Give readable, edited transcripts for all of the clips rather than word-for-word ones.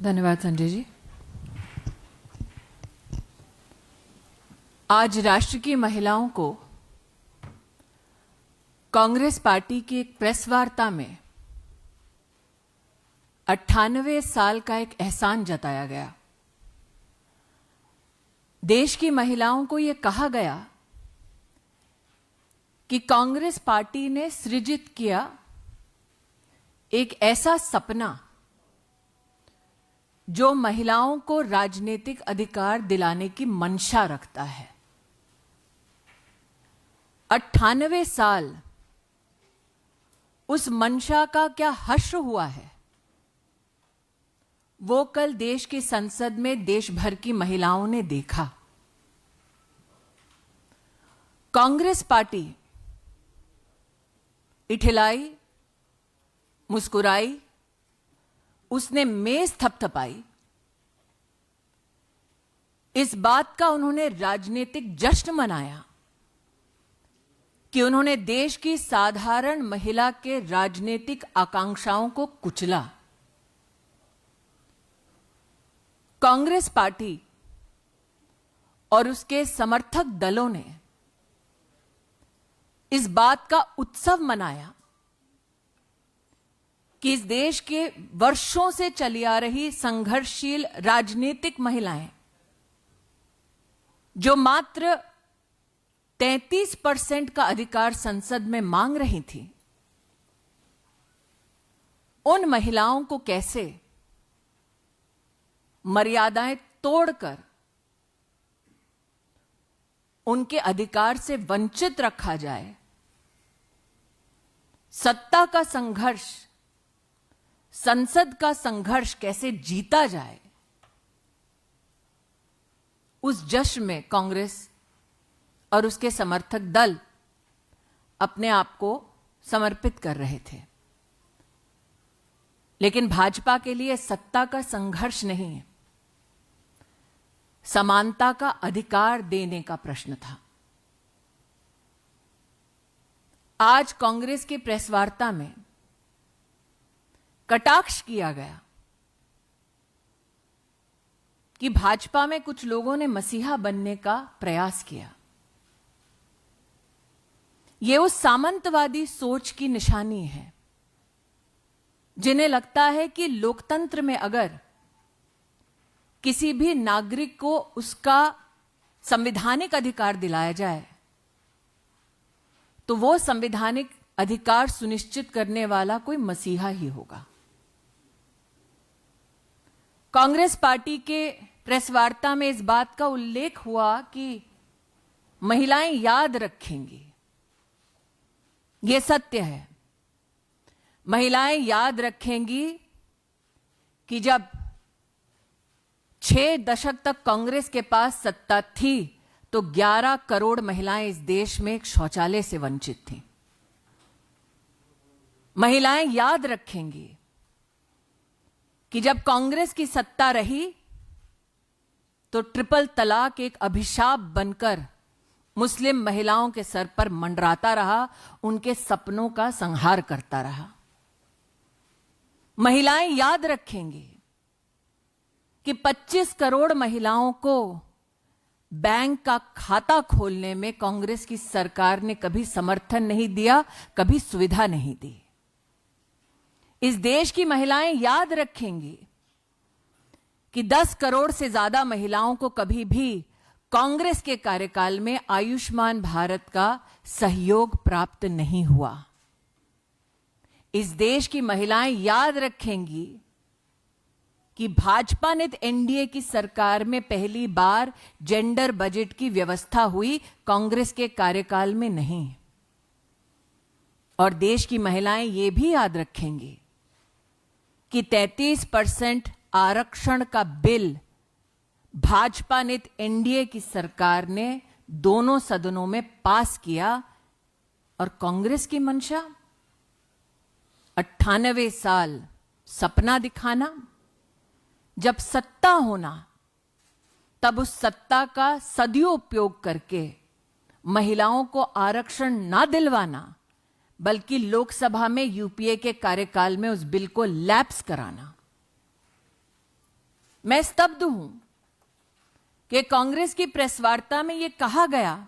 धन्यवाद संजय जी। आज राष्ट्र की महिलाओं को कांग्रेस पार्टी की एक प्रेस वार्ता में 98 साल का एक एहसान जताया गया। देश की महिलाओं को यह कहा गया कि कांग्रेस पार्टी ने सृजित किया एक ऐसा सपना जो महिलाओं को राजनीतिक अधिकार दिलाने की मंशा रखता है। 98 साल उस मंशा का क्या हश्र हुआ है, वो कल देश की संसद में देश भर की महिलाओं ने देखा। कांग्रेस पार्टी इठिलाई, मुस्कुराई, उसने मेज थपथपाई। इस बात का उन्होंने राजनीतिक जश्न मनाया कि उन्होंने देश की साधारण महिला के राजनीतिक आकांक्षाओं को कुचला। कांग्रेस पार्टी और उसके समर्थक दलों ने इस बात का उत्सव मनाया कि इस देश के वर्षों से चली आ रही संघर्षशील राजनीतिक महिलाएं, जो मात्र 33% का अधिकार संसद में मांग रही थी, उन महिलाओं को कैसे मर्यादाएं तोड़कर उनके अधिकार से वंचित रखा जाए। सत्ता का संघर्ष, संसद का संघर्ष कैसे जीता जाए, उस जश्न में कांग्रेस और उसके समर्थक दल अपने आप को समर्पित कर रहे थे। लेकिन भाजपा के लिए सत्ता का संघर्ष नहीं है, समानता का अधिकार देने का प्रश्न था। आज कांग्रेस की प्रेस वार्ता में कटाक्ष किया गया कि भाजपा में कुछ लोगों ने मसीहा बनने का प्रयास किया। यह उस सामंतवादी सोच की निशानी है जिन्हें लगता है कि लोकतंत्र में अगर किसी भी नागरिक को उसका संवैधानिक अधिकार दिलाया जाए तो वो संवैधानिक अधिकार सुनिश्चित करने वाला कोई मसीहा ही होगा। कांग्रेस पार्टी के प्रेस वार्ता में इस बात का उल्लेख हुआ कि महिलाएं याद रखेंगी। यह सत्य है, महिलाएं याद रखेंगी कि जब 6 दशक तक कांग्रेस के पास सत्ता थी तो 11 करोड़ महिलाएं इस देश में एक शौचालय से वंचित थीं। महिलाएं याद रखेंगी कि जब कांग्रेस की सत्ता रही तो ट्रिपल तलाक एक अभिशाप बनकर मुस्लिम महिलाओं के सर पर मंडराता रहा, उनके सपनों का संहार करता रहा। महिलाएं याद रखेंगी कि 25 करोड़ महिलाओं को बैंक का खाता खोलने में कांग्रेस की सरकार ने कभी समर्थन नहीं दिया, कभी सुविधा नहीं दी। इस देश की महिलाएं याद रखेंगी कि 10 करोड़ से ज्यादा महिलाओं को कभी भी कांग्रेस के कार्यकाल में आयुष्मान भारत का सहयोग प्राप्त नहीं हुआ। इस देश की महिलाएं याद रखेंगी कि भाजपा ने एनडीए की सरकार में पहली बार जेंडर बजट की व्यवस्था हुई, कांग्रेस के कार्यकाल में नहीं। और देश की महिलाएं ये भी याद रखेंगी कि 33% आरक्षण का बिल भाजपा ने एनडीए की सरकार ने दोनों सदनों में पास किया। और कांग्रेस की मंशा 98 साल सपना दिखाना, जब सत्ता होना तब उस सत्ता का सदुपयोग करके महिलाओं को आरक्षण ना दिलवाना, बल्कि लोकसभा में यूपीए के कार्यकाल में उस बिल को लैप्स कराना। मैं स्तब्ध हूं कि कांग्रेस की प्रेस वार्ता में यह कहा गया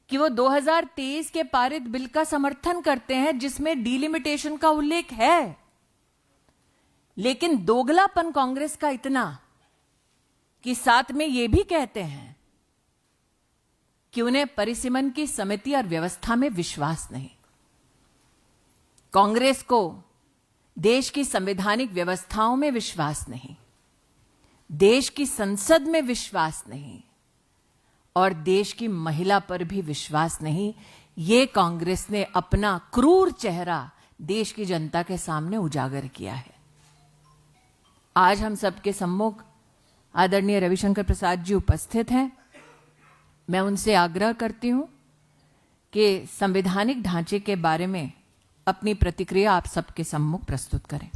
कि वो 2023 के पारित बिल का समर्थन करते हैं जिसमें डिलिमिटेशन का उल्लेख है, लेकिन दोगलापन कांग्रेस का इतना कि साथ में यह भी कहते हैं कि उन्हें परिसीमन की समिति और व्यवस्था में विश्वास नहीं। कांग्रेस को देश की संवैधानिक व्यवस्थाओं में विश्वास नहीं, देश की संसद में विश्वास नहीं और देश की महिला पर भी विश्वास नहीं। ये कांग्रेस ने अपना क्रूर चेहरा देश की जनता के सामने उजागर किया है। आज हम सबके सम्मुख आदरणीय रविशंकर प्रसाद जी उपस्थित हैं। मैं उनसे आग्रह करती हूं कि संवैधानिक ढांचे के बारे में अपनी प्रतिक्रिया आप सबके सम्मुख प्रस्तुत करें।